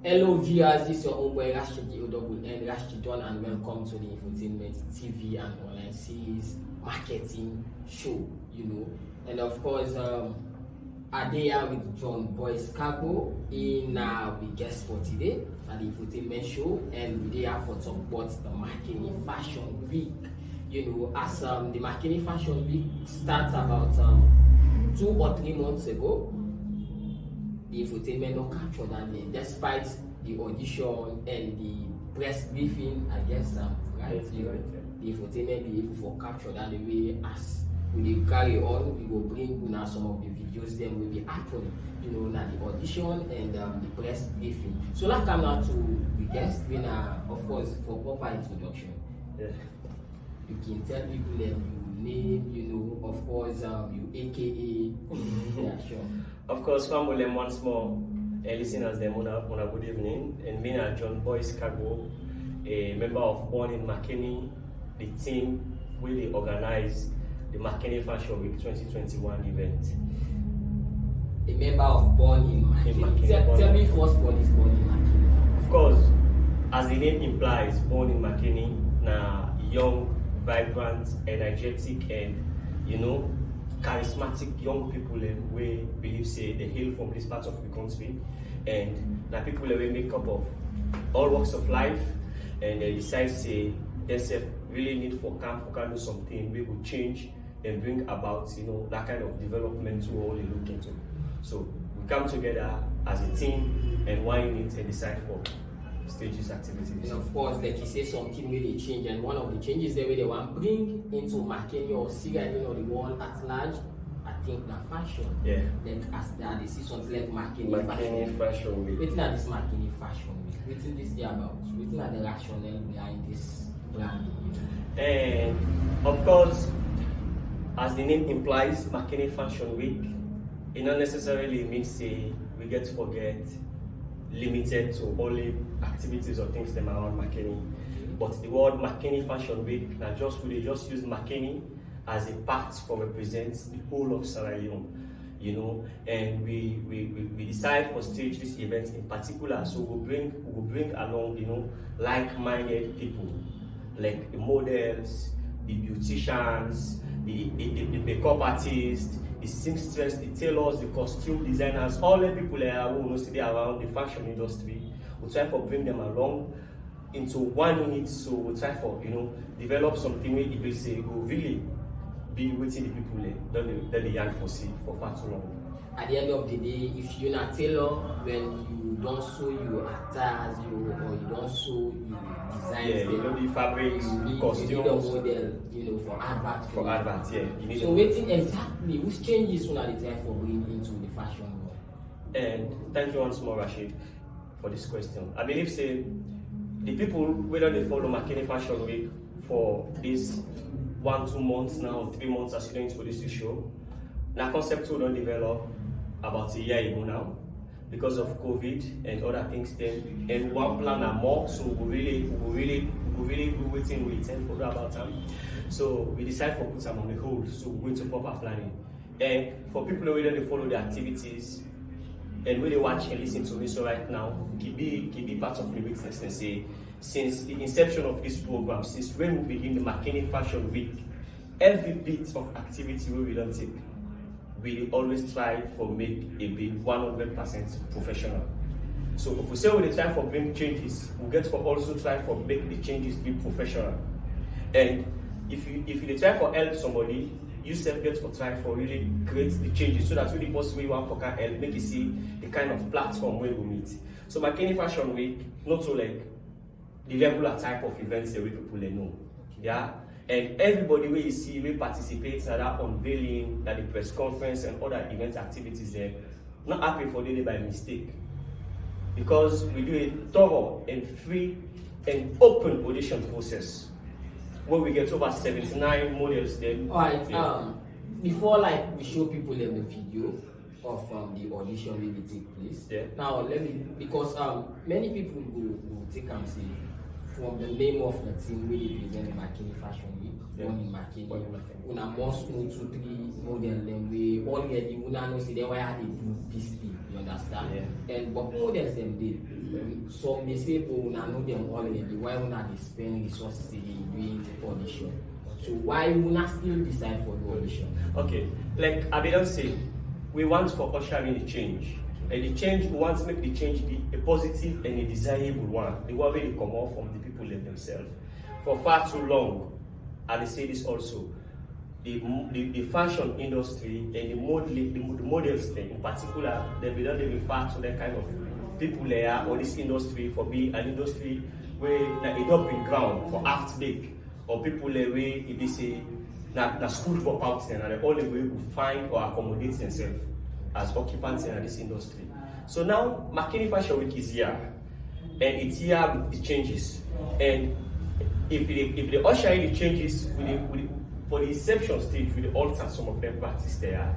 Hello viewers, this is your own boy Rashid Rashid John, and welcome to the Infotainment TV and online series marketing show, and of course I here with John Boyce Cargo in we guest for today at the Infotainment show, and we are for talk about the Makeni Fashion Week. As the Makeni Fashion Week starts about 2 or 3 months ago, the Infotainment not captured, and despite the audition and the press briefing, I guess, right? The Infotainment be able for capture that the way as we carry on, we will bring some of the videos then will be happening, now the audition and the press briefing. So let's come now to the guest winner, of course, for proper introduction. Yeah. You can tell people them you name, of course, you AKA. Yeah, sure. Of course, family once more, listeners, them on a good evening. And me and John Boyce Cargo, a member of Born in Makeni, the team really organized the Makeni Fashion Week 2021 event. A member of Born in Makeni. Tell me first what is Born in Makeni. Of course, as the name implies, Born in Makeni, na young, vibrant, energetic, and charismatic young people we believe say they hail from this part of the country, and the people we make up of all walks of life, and they decide say themselves really need for can do something we will change and bring about that kind of development we all look into. So we come together as a team and one unit and decide for stages activities. And of course, like you say, something really change, and one of the changes that they want to bring into Makeni or Siga, the world at large, I think the fashion. Yeah. Then as they see something like Makeni Fashion Week. Waiting at this Makeni Fashion Week. Waiting this day about. Waiting at the rationale behind this brand. And of course, as the name implies, Makeni Fashion Week, it not necessarily means say we get to forget limited to only activities or things that are around Makeni. But the word Makeni Fashion Week, we just use Makeni as a part for represents the whole of Sierra Leone, and we decide for stage this event in particular. So we'll bring along, like-minded people, like the models, the beauticians, the makeup artists, the seamstress, the tailors, the costume designers, all the people who know around the fashion industry. We try for bring them along into one unit. So we try for develop something where people say will really be waiting the people that they yearn for see for far too long. At the end of the day, if you're not tailor, when you don't sew your attires, or you don't sew your designs, the fabrics, costumes, you need a model, for advert. For advert, yeah. You need so waiting exactly which changes when are the time for going into the fashion world. And thank you once more, Rashid, for this question. I believe say the people whether they follow Makeni Fashion Week for this 1-2 months now, 3 months as students for this show. Now concept we don't develop about a year ago now because of COVID and other things then, and one plan and more, so we really waiting for about time. So we decided to put them on the hold, so we're going to proper planning. And for people who don't follow the activities and when they watch and listen to me, so right now, can be part of the business and say, since the inception of this program, since when we begin the Makeni Fashion Week, every bit of activity we don't take, we always try for make a bit 100% professional. So if we say we try for bring changes, we get for also try for make the changes be professional. And if you try for help somebody, you self get for try for really create the changes so that really possibly you want for can help make you see the kind of platform where we meet. So Makeni Fashion Week, not so like the regular type of events that we people know. Yeah. And everybody where you see we participate in that unveiling, that the press conference and other event activities there, not happy for daily by mistake. Because we do a thorough and free and open audition process where we get over 79 models there. Alright, before we show people the video of the audition will take place. Yeah. Now because many people will take and say from the name of the team we represent the Makeni Fashion Week, born in Makeni. Una must know 2-3 model them we already una know see them why they do this thing. You understand? Yeah. And but models them did. Some they say oh una know them already. Why una they spend resources in doing the audition? So why una still decide for the audition? Okay, like Abidon said, we want for ushering the change. And the change, we want to make the change be a positive and a desirable one. The one where they come out from the people themselves. For far too long, and they say this also, the fashion industry and the models in particular, they don't refer to that kind of people there or this industry for being an industry where it don't bring ground for aft big or people the way if they say that school for out and the only way we find or accommodate themselves as occupants in this industry. So now Makeni Fashion Week is here and it's here with the changes. And if they usher in the changes for the inception stage, we alter some of them practice there.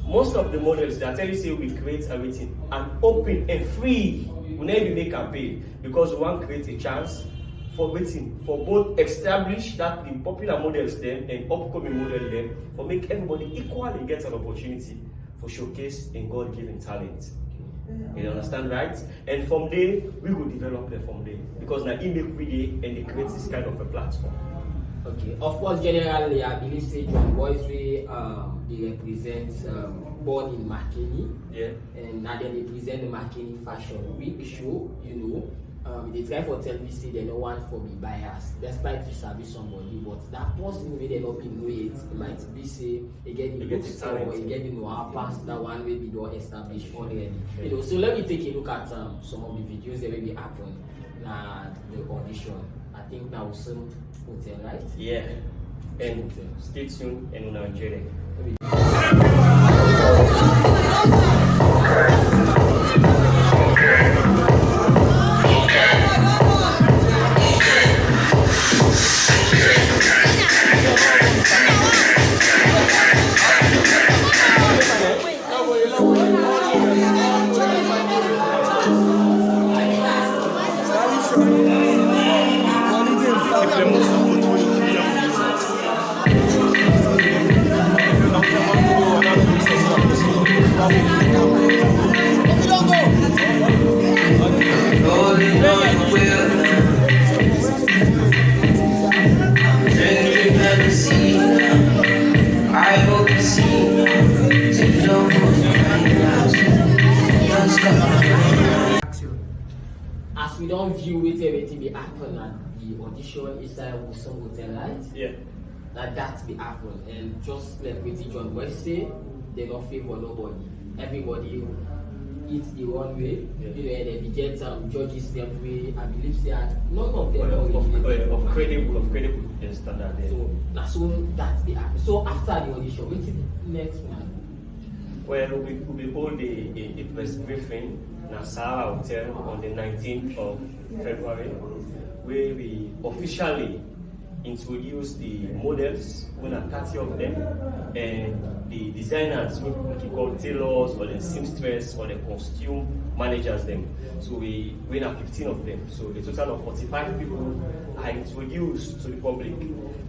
Most of the models that tell you say we create everything and open and free. We never make campaign because we want to create a chance for waiting for both establish that the popular models then and upcoming model then for make everybody equally get an opportunity for showcase in God-given talent. You understand, right? And from there we will develop them from there because now it make we and they create this kind of a platform. Okay, of course, generally, I believe say John Boys they represent born in Makeni, yeah, and now then they present the Makeni Fashion Week show. You know, they try for tell me say they don't want for be biased, despite you sabi somebody, but that person may they not be know it might be say again you get the or again you know our past that one may be don't establish already. You know, so let me take a look at some of the videos that maybe happen the audition. I think now soon hotel, right? Yeah. And stay tuned and we'll enjoy it. As we don't view it everything be happen at the audition inside with some hotel, right? Yeah. That's be happen and just like with John West say, they don't favor nobody. Everybody eats the one way, you know, and then we get judges them way. I believe that none of them of credible standard. So now so that's the happen. So after the audition, what's the next one? Well, we hold a press briefing in Sarah Hotel on the 19th of February, where we officially introduce the models, when 30 of them, and the designers, what we call tailors or the seamstress or the costume managers them. So we have 15 of them. So a total of 45 people are introduced to the public,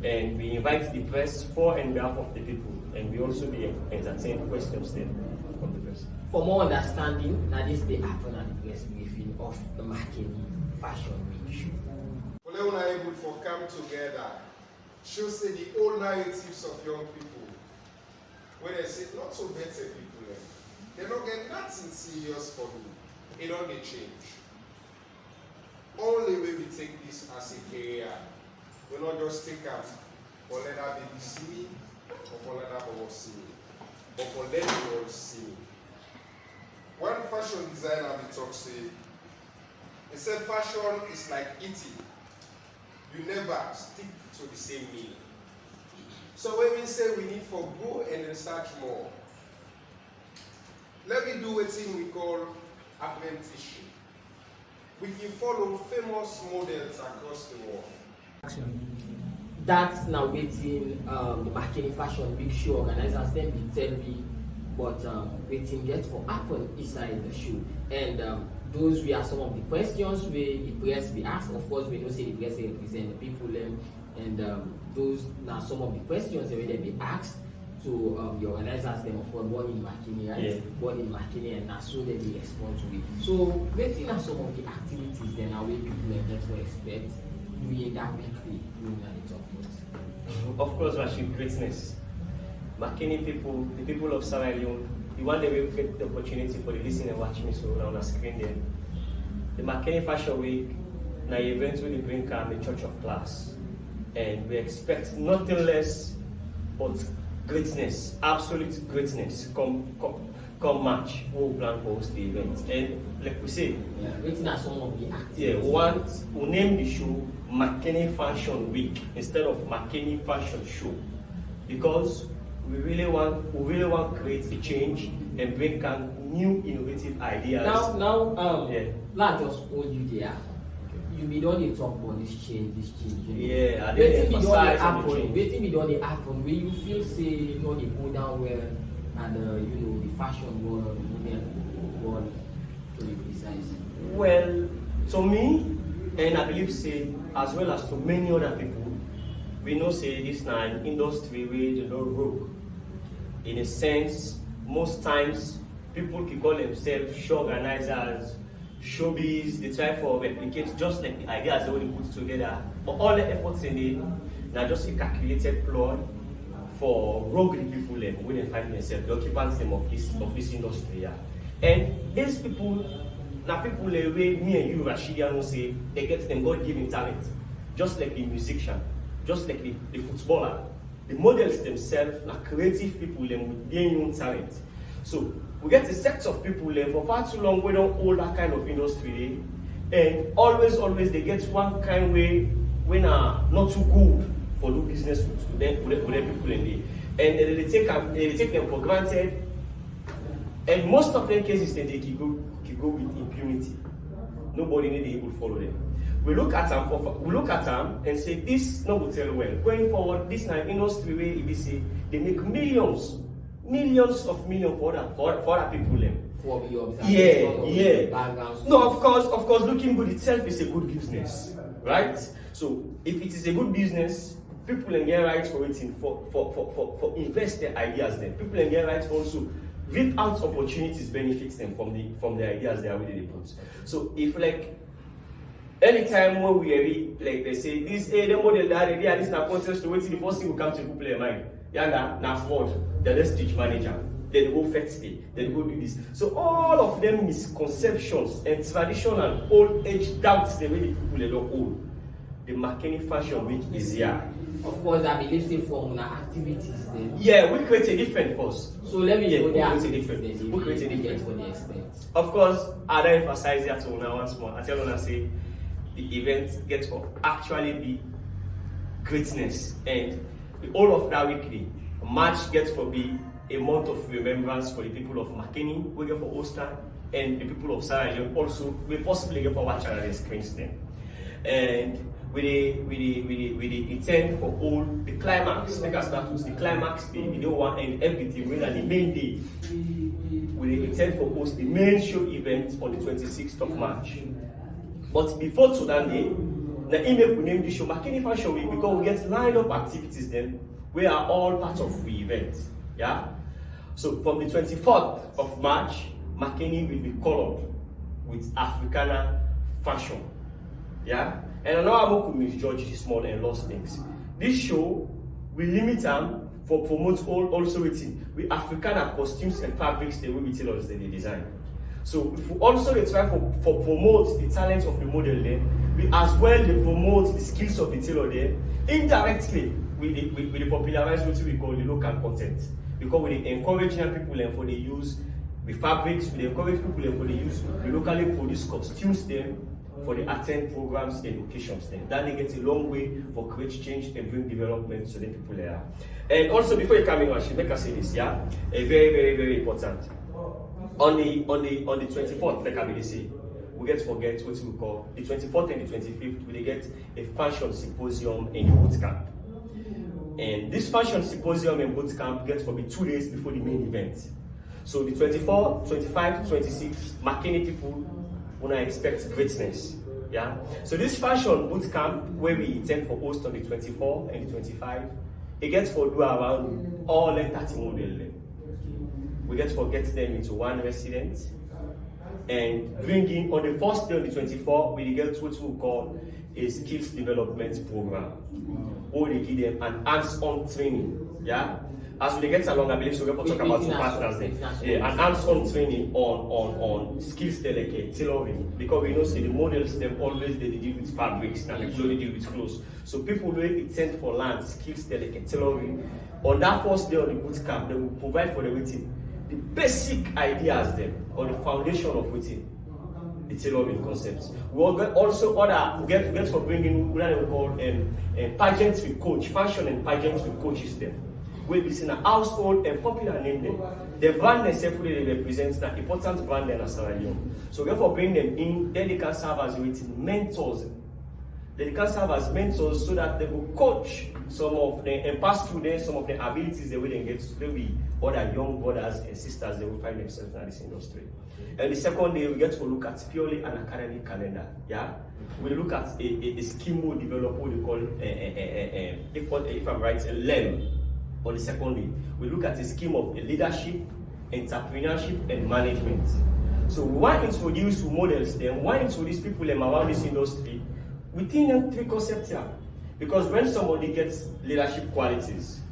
and we invite the press for and behalf of the people, and we also be entertain questions then from the press. For more understanding, now this day happen at the press briefing of the Makeni Fashion Week show. When we are able to come together, shows say the old narratives of young people, when they say not so better people, they don't get nothing serious for me. It don't get change. Only way we take this as a career, we not just take up for let that baby see me, or for let that boy see me, but for let the world see me. One fashion designer we talk say, he said fashion is like eating. You never stick to the same meal. So when we say we need for go and research more, let me do a thing we call apprenticeship. We can follow famous models across the world. That's now waiting the Makeni Fashion Week show organizers then be tell me but waiting get for happen inside the show. And those were some of the questions where the press be asked. Of course, we know say the press represent the people them, and those are some of the questions where they be asked to the organizers them, of course, born in Makeni, right? Yeah. Born in Makeni, and that's so they be respond to it. So letting are some of the activities then are where people get to expect doing that weekly during the talk. Of course, Rashid, greatness. Makeni people, the people of Sierra Leone, the one that will get the opportunity for the listen and watch me so on the screen there. The Makeni Fashion Week, now event will bring the Church of Class. And we expect nothing less but greatness, absolute greatness. Come March, we'll plan for host the event. And like we say, waiting at some of the activities. Yeah, we'll name the show Makeni Fashion Week instead of Makeni Fashion Show, because we really want to create a change and bring new innovative ideas. Now, not just hold you there. You be done the talk about this change. You know? Yeah, I waiting didn't be done emphasize the on the happen. change. Waiting be done the happen where you feel say you know they go down well, and the fashion world, the women world, to be precise. Well, to me, and I believe say as well as to many other people, we know say this now an industry where they don't rogue. In a sense, most times people can call themselves show organizers, showbiz, they try for replicate just like the ideas they already put together. But all the efforts in it now just a calculated ploy for rogue the people when they find themselves, the occupants of this industry. Yeah. And these people, now people the way me and you Rashidian will say they get them God given talent. Just like the musician, just like the footballer. The models themselves are creative people with their own talent. So we get a set of people for far too long we don't hold that kind of industry, and always they get one kind way when are not too good for do business with them people in there, and they take them for granted, and most of them cases they can go with impunity. Nobody need able to follow them. We look at them and say this no will tell well. Going forward, this is an industry where they say they make millions for other people. For your observation, backgrounds. No, of course, looking good itself is a good business, right? So if it is a good business, people can get rights for waiting for invest their ideas. Then people can get rights for also reap out opportunities, benefits them from the ideas they already put. So if like anytime when we like they say this the model that idea this na contest to wait the first thing will come to people in mind. Yeah, na fraud. They're the stage manager. Then they go fetch pay. Then they go do this. So all of them misconceptions and traditional old age doubts the way the people they don't hold. The Makeni Fashion Week is here. Of course, I believe say from activities then. Yeah, we create a different first. So let me go there. We create a different for the extent. Of course, I don't emphasize that to una once more. I tell una say the event gets to actually be greatness, and the whole of that weekly March gets to be a month of remembrance for the people of Makeni, we get for Oster, and the people of Sierra Leone also we possibly get for watch another screens then. And with the intent for all the climax, make us start with the climax day, we don't want and everything, we the main day. With the intent for host the main show event on the 26th of March. But before to that day, the email we name the show Makeni Fashion Week because we get lined up activities then, we are all part of the event. Yeah? So from the 24th of March, Makeni will be colored with Africana fashion. Yeah? And I know I'm going to misjudge the small and lost things. This show we limit them for promote also with Africana costumes and fabrics the way we tell us that they design. So if we also they try for promote the talents of the model there, we as well they promote the skills of the tailor there indirectly with the popularize what we call the local content. Because we encourage young people and for the use the fabrics, we encourage people and for the use the locally produced costumes then for the attend programs and occasions then. That they get a long way for create change and bring development to the people there. And also before you come in, I should make us say this, yeah? A very important. On the 24th, like I say, we get to forget what we call the 24th and the 25th, we get a fashion symposium and boot camp. And this fashion symposium and boot camp gets to be 2 days before the main event. So the 24, 25, 26, Makeni people when I expect greatness. Yeah. So this fashion boot camp where we intend for host on the 24 and the 25, it gets for do around all the 30 model. We get to get them into one resident and bring in on the first day on the 24, we get what we call a skills development program. Or they give them an hands-on training. Yeah. As we get along, I believe so we're going to talk about two partners there. Yeah, an hands-on training on skills delicate tailoring, because we know the models them always they deal with fabrics and people only deal with clothes. So people will intend for land skills delicate tailoring. On that first day of the boot camp, they will provide for the waiting the basic ideas them or the foundation of waiting the tailoring concepts. We will get also get for bringing what we call pageantry coach, fashion and pageantry coaches them. Will be seen a household and popular name them. The brand necessarily represents an important brand in Sierra Leone. So therefore bring them in, then they can serve as mentors. They can serve as mentors so that they will coach some of them and pass through them some of the abilities they will then get to with other young brothers and sisters they will find themselves in this industry. And the second day we get to look at purely an academic calendar. Yeah, we look at a scheme we develop what we call if I'm right, a LEM. On the second day, we look at a scheme of leadership, entrepreneurship, and management. So we want to introduce models, then we want to introduce people around this industry within them three concepts here. Because when somebody gets leadership qualities,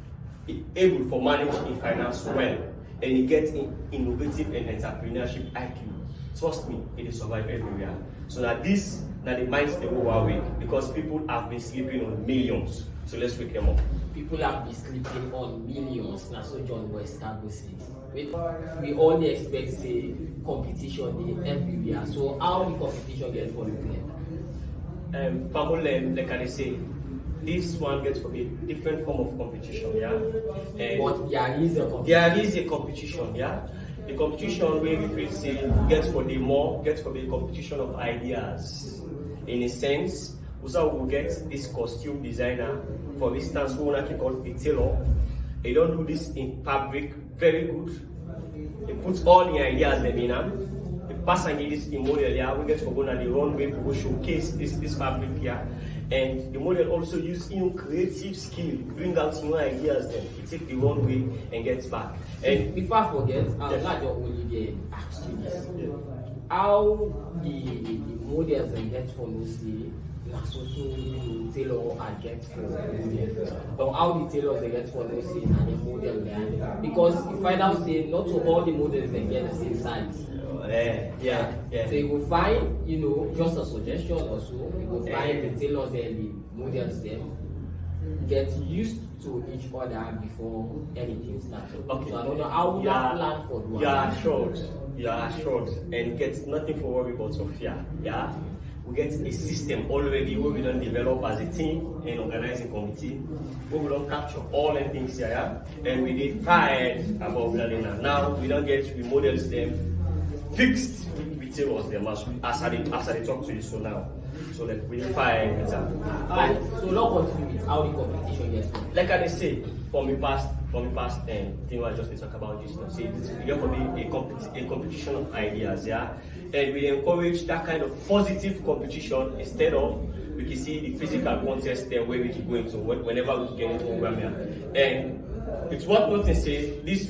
he's able for managing finance well, and he gets innovative and entrepreneurship IQ, trust me, it will survive everywhere. So that this, now the minds they go awake, because people have been sleeping on millions. So let's wake them up. People have been sleeping on millions. Now, so John West can say. We only expect say competition everywhere. So how the competition get for the player? Like I say, this one gets for a different form of competition, yeah. But there is a competition. There is a competition, yeah. The competition where we say gets for the competition of ideas. In a sense, also we will get this costume designer, for instance, who want to call a tailor. They don't do this in fabric, very good. They put all the ideas them in them. They pass and get this in model here. We get to go on the runway to go showcase this fabric here. And the model also use creative skill, bring out new ideas then. You take the runway and gets back. And before I forget, I'm not your only ask you this. Yeah. How the models and get for Lucy, so tailor and get for models, or how the tailors they get for Lucy and the model there. Because you find out say not to all the models they get the same size. Yeah. So you will find, just a suggestion or so, you will find the tailors and the models them get used to each other before anything starts. Okay. So I don't know how we have planned for one. You are assured and get nothing for worry about Sophia. Yeah. We get a system already where we don't develop as a team and organizing committee, where we don't capture all the things here, yeah? And we did tired about learning. Now we don't get the models them fixed with tailors them as I talk to you so now. So like we find Alright, so now continue with how the competition gets. Like I say, from the past thing I just talk about this. See, it's going to be a competition of ideas, yeah. And we encourage that kind of positive competition instead of we can see the physical contest there where we keep going to whenever we get into program here. And it's worth noting say this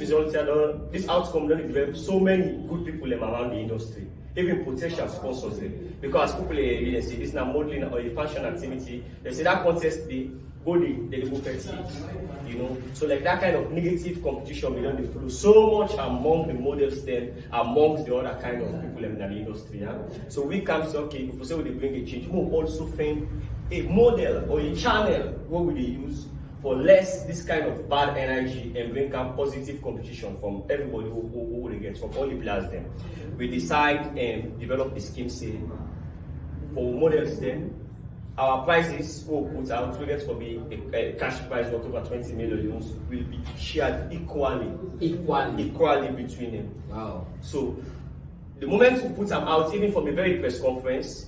outcome don't develop so many good people around the industry, even potential sponsors them. Because people they say this is now modeling or a fashion activity, they say that contest they go perfect, So like that kind of negative competition we don't do so much among the models then amongst the other kind of people in the industry. Yeah? So we can say, okay, if we say we bring a change, we'll also find a model or a channel where we use for less this kind of bad energy and bring out positive competition from everybody who they get, from all the players then. We decide and develop a scheme say for models then. Our prices we'll put out, we get for be a cash price of over 20 million will be shared equally between them. Wow. So the moment we put them out, even from a very press conference,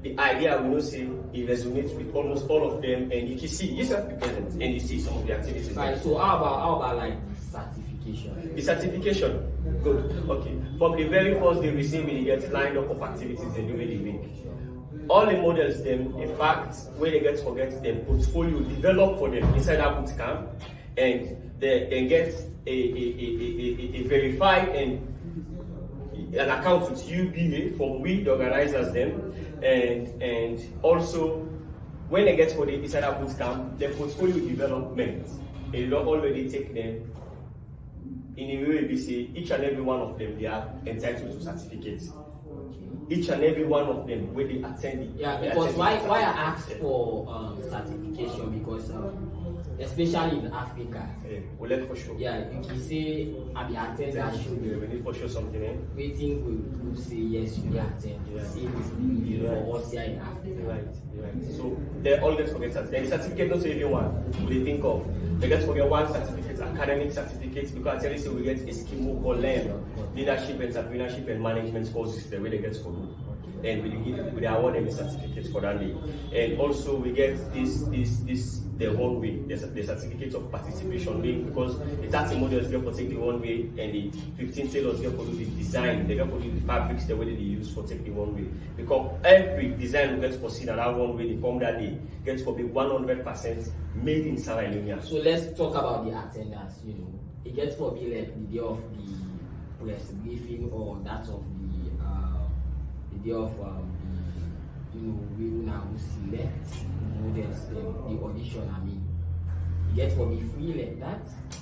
the idea we know say it resonates with almost all of them, and you can see yourself be present and you see some of the activities. Right. So how about like certification? The certification Good. Okay. From the very first day we see we get lined up of activities in the week. All the models them, in fact, when they get forget them portfolio developed for them inside our boot camp, and they get a verified and an account with UBA from we the organizers them, and also when they get for the inside our boot camp, the portfolio development, they don't already take them in a way we say each and every one of them they are entitled to certificates. Each and every one of them when they attend it. Yeah, because why I asked for certification, because especially in Africa. Yeah, we'll let for sure. Yeah, you can say I be attend that show. We need for sure something. Waiting will say yes, you attend. Yeah. See this for us here in Africa. Right. So they all get forget certificate. The certificate not everyone who they think of. They get forget one certificate, academic certificates, because I tell you we get a scheme called leadership, entrepreneurship, and management courses the way they get for you. And we award them a certificate for that day. And also we get the one way, the certificate of participation day, because the 30 models get for take the one way, and the 15 tailors get for do the design, they get for do the fabrics the way they use for take the one way. Because every design we get for see that one way, they come that day, gets for be 100% made in Sierra Leone. So let's talk about the attendance, It gets for be like the day of the press briefing, or that of the day of we will now select models, the audition, you get for be free like that.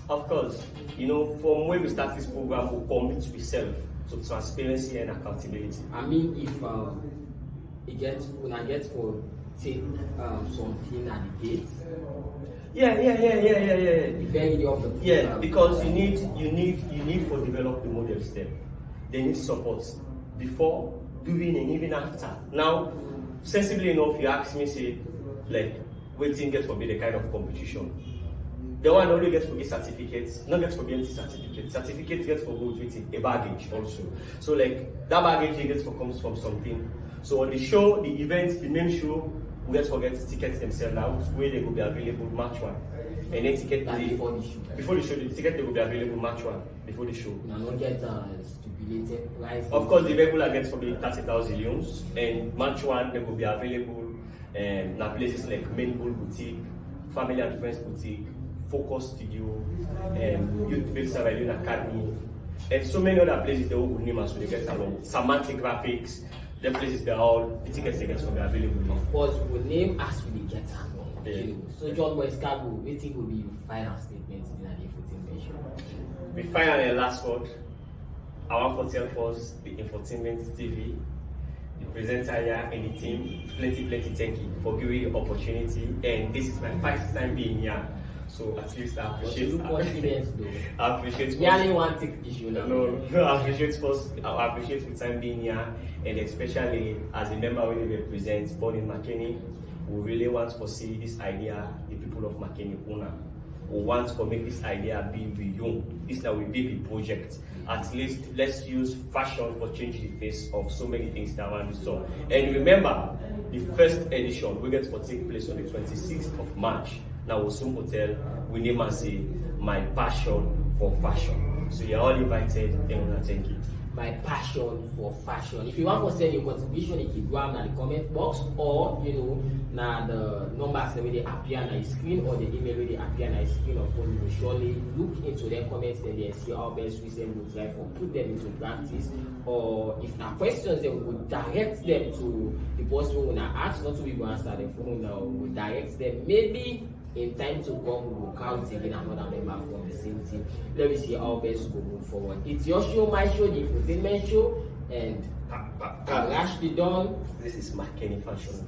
Of course, from when we start this program, we commit ourselves to transparency and accountability. If when I get for take something at the gate. Yeah. The very day of the program. Yeah, because you need for develop the models then. They need support before, during, and even after. Now, sensibly enough, you ask me, say, like, waiting gets for be the kind of competition. The one only gets for get certificates, not gets for be empty certificates. Certificates gets for go with a baggage also. So like that baggage gets for comes from something. So on the show, the event, the main show, we get for get tickets themselves out where they will be available March 1. And then ticket before the show, the ticket they will be available March 1 before the show. Now not get stipulated price. Of course, the regular gets for the 30,000 euros, and March 1 they will be available in places like Main Bull Boutique, Family and Friends Boutique, Focus Studio, Youth Based Sierra Leone Academy, and so many other places they will name us so they get along. Semantic Graphics, the places they are all the tickets they get will be available. Of course, we will name as we get along. Yeah. So John West Cargo, we think will be your final statement in the D-Infotainment. We finally last word. I want to tell us the Infotainment TV, the presenter here and the team, plenty thank you for giving the opportunity, and this is my first time being here. So at least I appreciate it. I appreciate we only want to take the show now. No, I appreciate the time being here, and especially as a member when we represent born in Makeni, we really want to see this idea, the people of Makeni owner. We want to make this idea be beyond. This now will be the project. At least let's use fashion for changing the face of so many things that around the store. And remember, the first edition will get to take place on the 26th of March. Now we'll soon hotel, we name and say my passion for fashion. So you're all invited, and we want to thank you. My passion for fashion. If you want to send your contribution, you can go in the comment box, or now the numbers that they appear on the screen, or the email where they appear on the screen. Of course, we will surely look into their comments and they see how best we send will try for put them into practice. Or if there are questions, then we will direct them to the person who will ask, not to be going to answer the phone now. We will direct them. Maybe in time to come, we will count again another member from the same team. Let me see how best we move forward. It's your show, my show, the Infotainment show, and Rash the Don. This is Makeni Fashion.